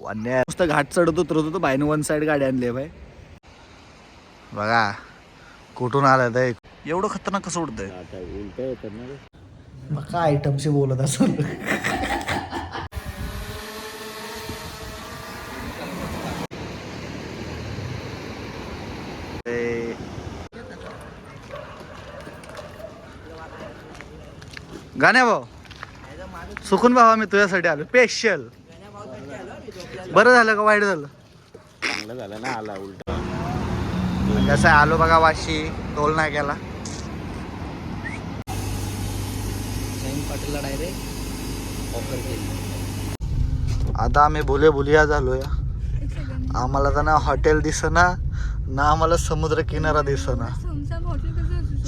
वान्या नुसतं घाट चढत उतरत होतो बाईनं वन साईड गाडी आणली आहे भाई. बघा कुठून आलं ते एवढं खतरनाक कसं उडतंय. उलट येतात ना मग काय आयटमशी बोलत असेल. गाण्या भाऊ सुकून भावा मी तुझ्यासाठी आलो स्पेशल. बरं झालं का वाईट झालं. चांगलं झालं ना आला उलट. कसं आहे आलो बघा वाशी टोल नाही गेला. पाटीलला डायरेक्ट ऑफर केली. आता आम्ही भुले भुलिया झालो या. आम्हाला तर ना हॉटेल दिसना ना आम्हाला समुद्र किनारा दिसना.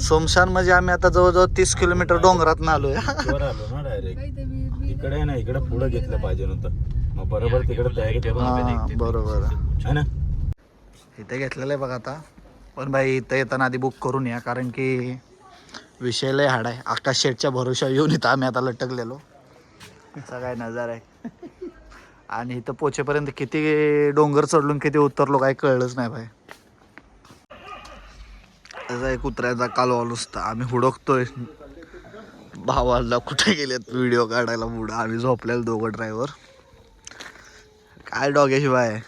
सोमशान म्हणजे आम्ही आता जवळजवळ 30 किलोमीटर डोंगरात ना आलोय. आलो ना डायरेक्ट इकडे ना इकडे पुढे घेतलं पाहिजे नव्हतं. मग बरोबर तिकडे तयारी करून बरोबर है ना. इथे घेतलेलं आहे बघा आता. पण भाई इथं येताना आधी बुक करून या कारण की विषय लय हाड आहे. आकाश शेटच्या भरोशा येऊन इथं आम्ही आता लटकलेलो. असा काय नजारा आहे. आणि इथं पोचेपर्यंत किती डोंगर चढलून किती उतरलो काही कळलंच नाही भाई. त्याचा एक उतरायचा कालवा नुसता आम्ही हुडकतोय. भावाला कुठे गेलेत व्हिडिओ काढायला पुढं. आम्ही झोपलेलो दोघं ड्रायव्हर. काय डॉग्याशिवाय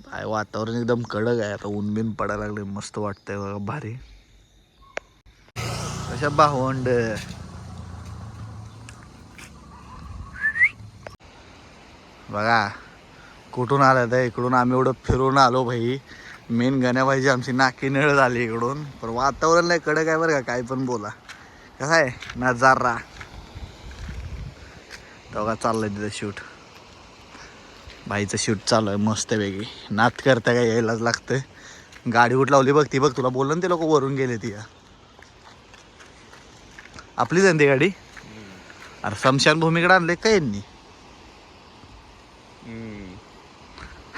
काय वातावरण एकदम कडक आहे. आता ऊन बिन पडायला लागले मस्त वाटतंय बघा भारी. कशा भावंड बघा कुठून आलं तर इकडून आम्ही एवढं फिरून आलो भाई. मेन गण्याबाईची आमची नाकी निळ झाली इकडून. पण वातावरण नाही कडक आहे बरं का. काय पण बोला कसं आहे नजारा. तेव्हा चाललंय तिथं शूट. भाईचं शूट चालू आहे मस्त वेगळी. नात करता काय यायलाच लागतंय. गाडी कुठं लावली बघ ती बघ. तुला बोललं ना ते लोक वरून गेले ती आपलीच आहे ती गाडी. अरे समशान भूमीकडे आणले का यांनी.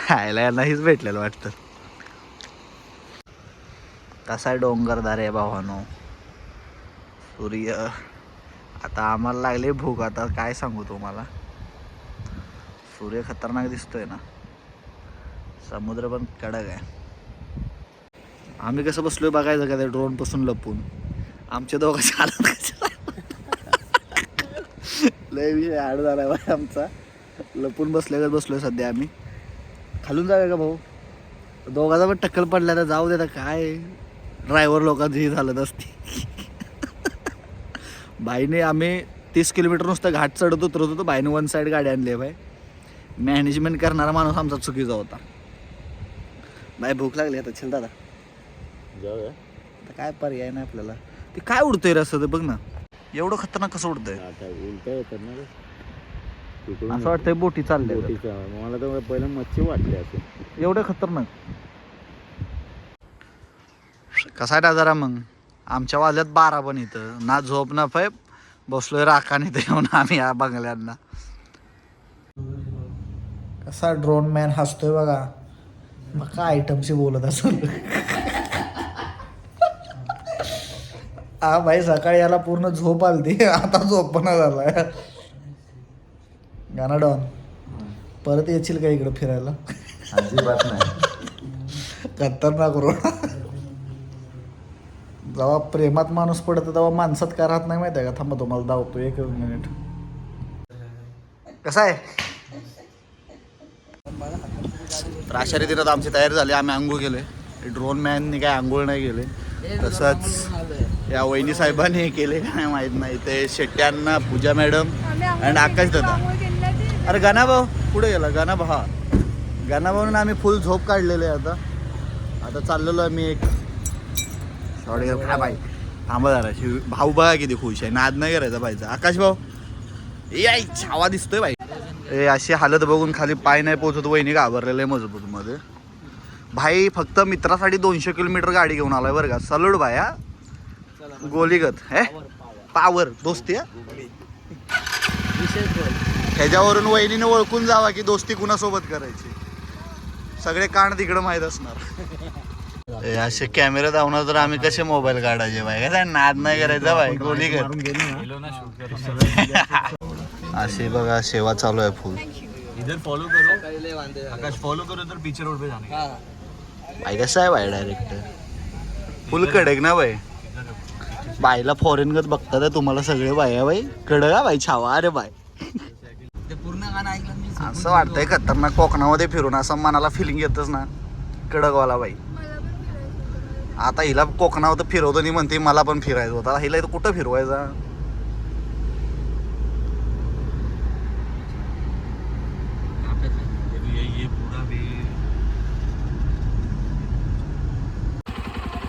हायला यांना हीच भेटलेलं वाटतं. कसा आहे डोंगरदार आहे भावानो. सूर्य आता आम्हाला लागले भूक. आता काय सांगू तुम्हाला. सूर्य खतरनाक दिसतोय ना. समुद्र पण कडक आहे. आम्ही कसं बसलोय बघायचं का त्या ड्रोन पासून लपून. आमच्या दोघांच्या हालत कशा लय विषय हाड झाला भाई आमचा. लपून बसलोय सध्या आम्ही. खालून जाऊया का भाऊ. दोघांचा पण टक्कल पडला तर जाऊ दे. तर काय ड्रायव्हर लोकांची झालं नसती. बाईने आम्ही 30 किलोमीटर नुसतं घाट चढत उतरत होतो. बाईने वन साईड गाडी आणली आहे भाई. मॅनेजमेंट करणारा माणूस आमचा चुकीचा होता. बाई भूक लागली आता चल दादा जाऊया. आता काय पर्याय नाही आपल्याला. ते काय उडतंय रे असं ते बघ ना. एवढं खतरनाक कसं उडतंय. आता उलट येतात ना असं वाटतंय बोटी चालल्या. मला तर पहिलं मच्छी वाटली असं एवढं खतरनाक. कसा आहे नजारा मग. आमच्या वाजल्यात 12 पण इथं ना झोप ना फै. बसलोय राखाने इथं येऊन आम्ही या बंगल्यांना. कसा ड्रोन मॅन हसतोय बघा. मग काय आयटमशी बोलत असेल. हा भाई सकाळी याला पूर्ण झोप आलती. आता झोप पण झालाय. गाणं डॉन परत येशील का इकडं फिरायला. अजिबात नाही. खतरनाक रोड. जेव्हा प्रेमात माणूस पडतो तेव्हा माणसात का राहत नाही माहिती आहे का. थांबा तुम्हाला धावतो 1 मिनिट. कसं आहे तर अशा रीतीनं आमची तयारी झाली. आम्ही आंघोळ गेले. ड्रोन मॅननी काय आंघोळ नाही गेले. तसंच या वहिनी साहेबांनी केले का नाही माहीत नाही. ते शेट्ट्यांना पूजा मॅडम अँड आकाश दादा. अरे गाणाभाऊ पुढे गेला. गाणाभाऊ हा गाणाभाऊन आम्ही फुल झोप काढलेले आहे. आता चाललेलो आम्ही एक सॉरी हा बाई थांबा जरा. भाऊ बघा किती खुश आहे. नाद नाही करायचा बाईचा. आकाश भाऊ याय छावा दिसतोय बाई. ए अशी हालत बघून खाली पाय नाही पोचत. वहिनी घाबरलेलं आहे मजबूत मध्ये. भाई फक्त मित्रासाठी 200 किलोमीटर गाडी घेऊन आलाय बरं का. सलूड भाई हा. गोलीगत हे पावर दोस्ती हा. ह्याच्यावरून वहिनीने ओळखून जावा की दोस्ती कुणासोबत करायची. सगळे कांड तिकडं माहीत असणार. असे कॅमेरा धावणार तर आम्ही कसे मोबाईल काढायचे बाई. काय नाद नाही करायचा बाई. गोलीगत अशी बघा सेवा चालू आहे फुल. इधर फॉलो करो आकाश, फॉलो करो इधर पीछे रोड पे जाने का। भाई कसं आहे भाई डायरेक्ट फुल कडक ना भाई. बाईला फॉरेन गत बघतात तुम्हाला सगळे बाई आहे भाई. कडक आहे भाई छावा. अरे बाय पूर्ण गाणं ऐकलं मी. असं वाटतंय खतरनाक कोकणामध्ये फिरून असं मनाला फिलिंग येतच ना कडकवाला बाई. आता हिला कोकणावर फिरवतो नाही म्हणते मला पण फिरायचं होतं. हिला इथं कुठं फिरवायचा.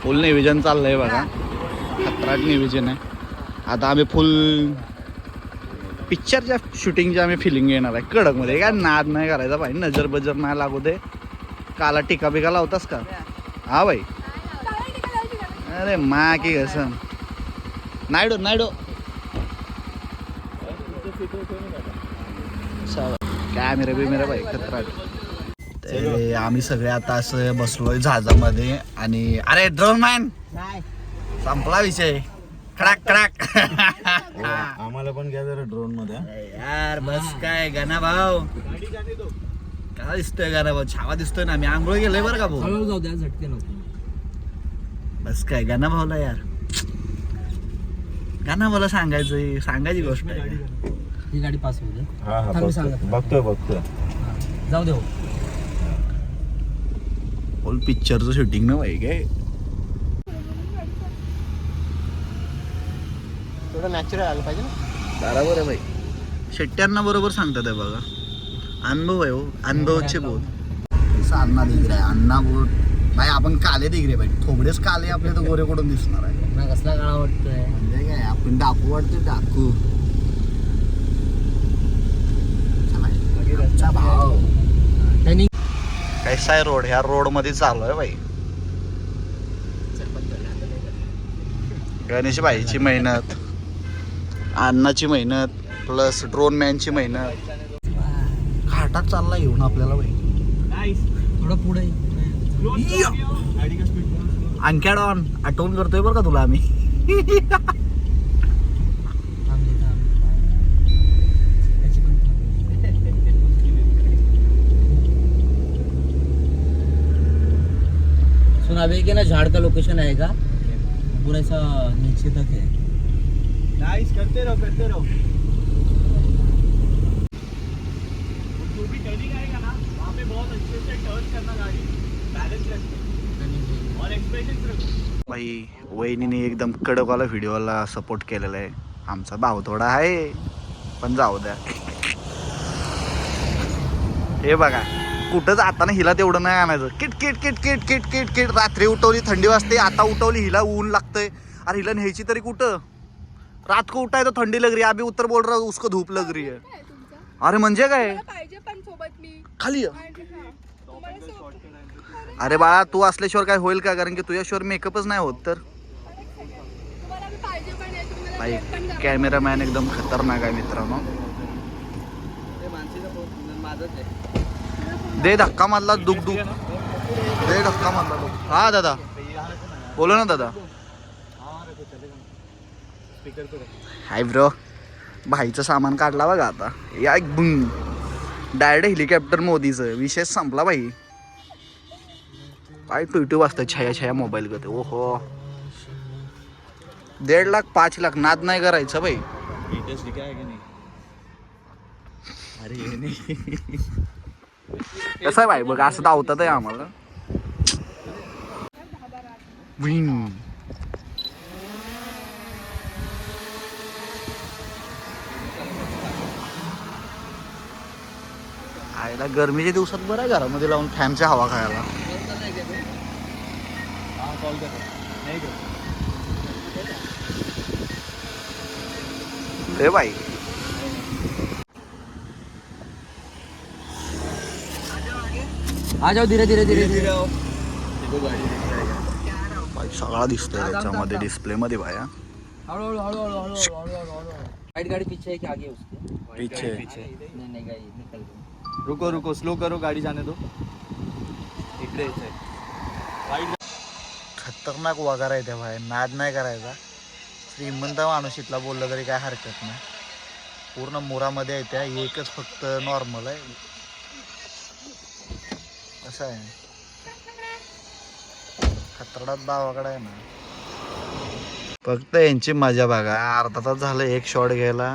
फुल नियोजन चाललंय बघा. खतराट नियोजन आहे. आता आम्ही फुल पिक्चरच्या शूटिंगची आम्ही फिलिंग येणार आहे कडकमध्ये. काय नाद नाही करायचा भाई. नजर बजर नाही लागू दे. काला टिका बिका लावतास का हा भाई. अरे मा की कसं नायडो नायडो कॅमेरा बिमेरा भाई खतराट. ते आम्ही सगळे आता असं बसलोय जहाजामध्ये आणि अरे ड्रोन मॅन संपला विषय. खडाक खडाक. आम्हाला पण घ्या जरा ड्रोन मध्ये. यार बस काय गाना भाऊ काय दिसतोय गाना भाऊ. छावा दिसतोय ना. मी आंघोळ गेलोय बरं का भाऊ. हळूहळू जाऊ द्या, झटके नको. बस काय गाना भाऊला यार. गाना भाऊला सांगायची गोष्ट आहे. ही गाडी पास होऊ दे. हा हा थांब, मी सांगतो. बघतोय. जाऊ दे हो. बोल पिक्चरचं शूटिंग ना भाई काय. थोडं नॅचरल आलं पाहिजे ना. बरोबर आहे भाई. शेट्ट्यांना बरोबर सांगतात आहे बघा. अनुभव आहे हो. अनुभवचे बोल. अन्ना दिग रे अन्ना बोट भाई. आपण काले दिग रे भाई. थोबडेच काले आपले तर गोरे कुठून दिसणार आहे. ना कसला काळा वाटतोय. म्हणजे काय आपण डाकू वाटतो डाकू. आमचा भाव त्यांनी कैसा आहे रोड. ह्या रोड मध्ये चालू आहे भाई. गणेश भाईची मेहनत, अण्णाची मेहनत प्लस ड्रोन मॅनची मेहनत. घाटात चालला येऊन आपल्याला भाई. थोडं पुढे अंक्या डॉन आठवण करतोय बरं का तुला आम्ही. सुन अभी के ना झाड़ का लोकेशन आएगा पूरा ऐसा नीचे तक है. नाइस. करते रहो जो भी टर्निंग आएगा ना वहाँ पे बहुत अच्छे से टर्न करना गाड़ी. बैलेंस रखना और एक्सप्रेशन रखो. भाई वहिनीने एकदम कडकवाला व्हिडिओला सपोर्ट केलेला आहे. आमचा भाव थोडा आहे पण जाऊ द्या. हे बघा कुठं जाताना हिला तेवढं नाही आणायचं. Kit kit kit kit kit kit kit. रात्री उठवली थंडी वाजते. आता उठवली हिला ऊन लागतंय. अरे हिला न्यायची तरी कुठं. रात को उठाय तो थंडी लग रही है. अभी उत्तर बोल रहा हूँ उसको धूप लग रही है. अरे म्हणजे काय खाली. अरे बाळा तू असल्याशिवाय काय होईल का. कारण की तुझ्याशिवाय मेकअपच नाही होत तर. भाई कॅमेरामॅन एकदम खतरनाक आहे मित्रांनो. दे धक्का मारला दुख दुख. दे धक्का मारला दुख. हा दादा बोलो ना दादा. Hi bro. भाईचं सामान काढला बघा आता. या डायरेक्ट हेलिकॉप्टर मोदीचं विषय संपला भाई. काय टुटू वाजतं छाया मोबाईल गते. ओहो 1.5 लाख 5 लाख नाद नाही करायचं भाई. कसं आहे भाई बघ असं धावतात आहे आम्हाला. आयला गरमीच्या दिवसात बरं आहे घरामध्ये लावून फॅनच्या हवा खायला. ए भाई आ जाओ धीरे धीरे भाई सगळा दिसतोय त्याच्यामध्ये डिस्प्ले मध्ये भाया. राइट गाड़ी पीछे है कि आगे उसके. पीछे. नहीं गाड़ी निकल गई. रुको स्लो करो गाड़ी जाने दो. इकडे खतरनाक वगार आहे त्या भाई. नाद नाही करायचा. श्रीमंत माणूस इथला बोललं तरी काय हरकत नाही. पूर्ण मुरामध्ये आहे त्या. एकच फक्त नॉर्मल आहे. कसं आहे खतरडात बावाकडे आहे ना. फक्त यांची मजा बघा. अर्धा तास झालं एक शॉट घ्यायला.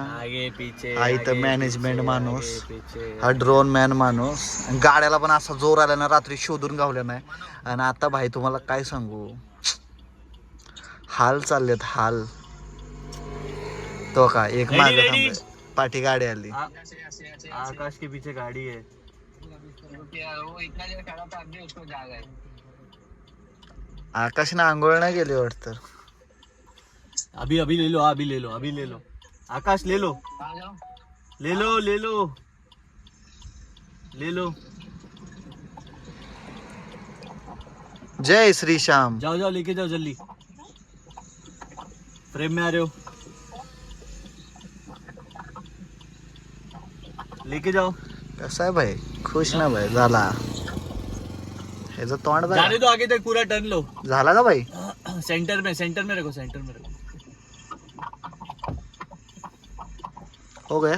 हा इथं मॅनेजमेंट माणूस, हा ड्रोन मॅन माणूस. गाड्याला पण असा जोर आला ना, रात्री शोधून गावल्या नाही. आणि आता भाई तुम्हाला काय सांगू, हाल चाललेत हाल. तो का एक मागे थांबलाय, पाठी गाडी आली. आकाश के पीछे गाड़ी है. आकाशने आंघोळ नाही गेली वाटतं. अभी अभी ले लो, अभी ले लो, अभी ले लो. आकाश ले लो, ले लो, ले लो, ले लो. जय श्री श्याम. जाओ जाओ लेके जाओ जल्दी. फ्रेम में आ रहे हो, लेके जाओ. कसं आहे भाई, खुश ना भाई झाला. ह्याचं तोंड बघा. जाने दो आगे तक, पूरा टर्न लो. झाला का भाई. सेंटर में रखो, सेंटर में रखो. हो गया.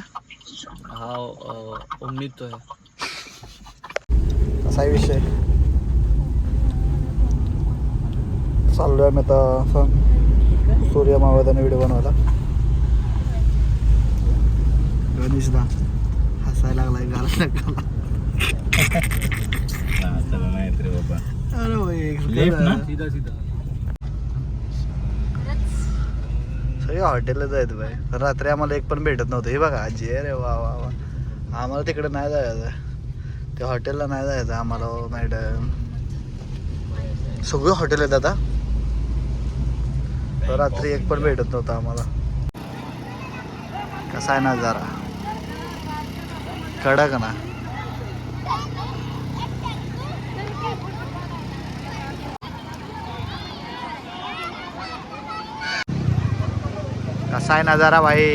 हाँ उम्मीद तो है. असा विषय चाललोय आम्ही आता सूर्य मावळताना व्हिडिओ बनवायला. गणेशदा हसायला लागलाय गाला गाला. अरे भाई सीधा सीधा. सगळे हॉटेलला जायचं भाई. रात्री आम्हाला एक पण भेटत नव्हतं. हे बघा आजी, अरे वा वा वा. आम्हाला तिकडे नाही जायचं, त्या हॉटेलला नाही जायचं आम्हाला. मॅडम सगळे हॉटेल आहेत आता. रात्री एक पण भेटत नव्हतं आम्हाला. कसा आहे नजारा, कडक ना. कसा आहे नजारा भाई,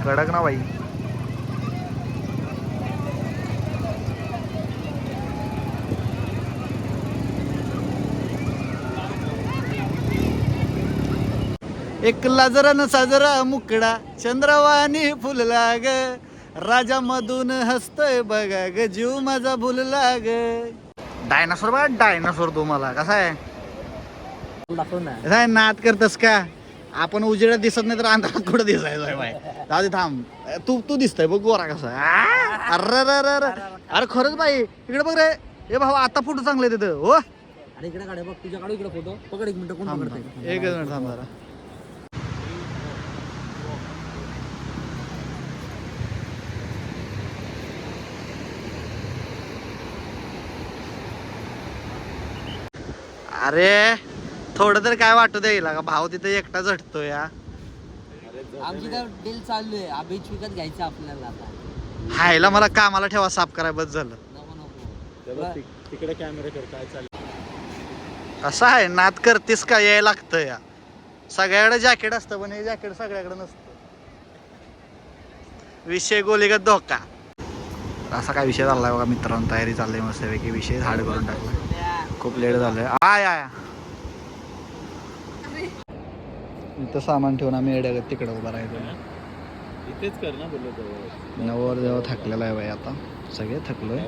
कडक ना भाई. एक लाजरा न साजरा मुकडा चंद्रवाणी फुलला ग. राजा मधून हसतोय बघा ग, जीव माझा भुलला ग. डायनासोर बघा, डायनासोर तुम्हाला कसा आहे. दाखव ना. काय नाद करतस का. आपण उजेडात दिसत नाही तर अंधारात कुठं दिसायचं बाय. दादी थांब, तू दिसतोय बघ गोरा कसा. अरे खरंच बाई, इकडे बघ रे. हे भाऊ आता फोटो चांगले तिथं हो. अरे इकडे काढ बघ, तुझ्या काढू इकडे फोटो. पकड एक मिनिट, कोण पकडतंय. एक मिनिट थांब जरा. अरे थोडं तर काय वाटू द्यायला का, भाऊ तिथे एकटा झटतो या. आमची तर डील चालू आहे, अभिच विकत घ्यायचं आपल्याला आता. हायला मला कामाला ठेवा, साफ कराय बस झालं. नको नको. तिकडे कॅमेरा कर, काय चाललं. असं आहे, नाद करतेस का, यायला लागतं या. सगळ्याकडे जॅकेट असतं पण हे जॅकेट सगळ्याकडे नसतं. विषय गोलीगत धोका. असा काय विषय चाललाय बघा मित्रांनो. तयारी चालली मस्त पैकी. विषय हाड करून टाकला, खूप लेट झालंय. आय इथं सामान ठेवून आम्ही एड्यागत तिकडं उभा राहायचो. इथेच कर ना बोललो. नवर जेव्हा थकलेला आहे बाई, आता सगळे थकलोय.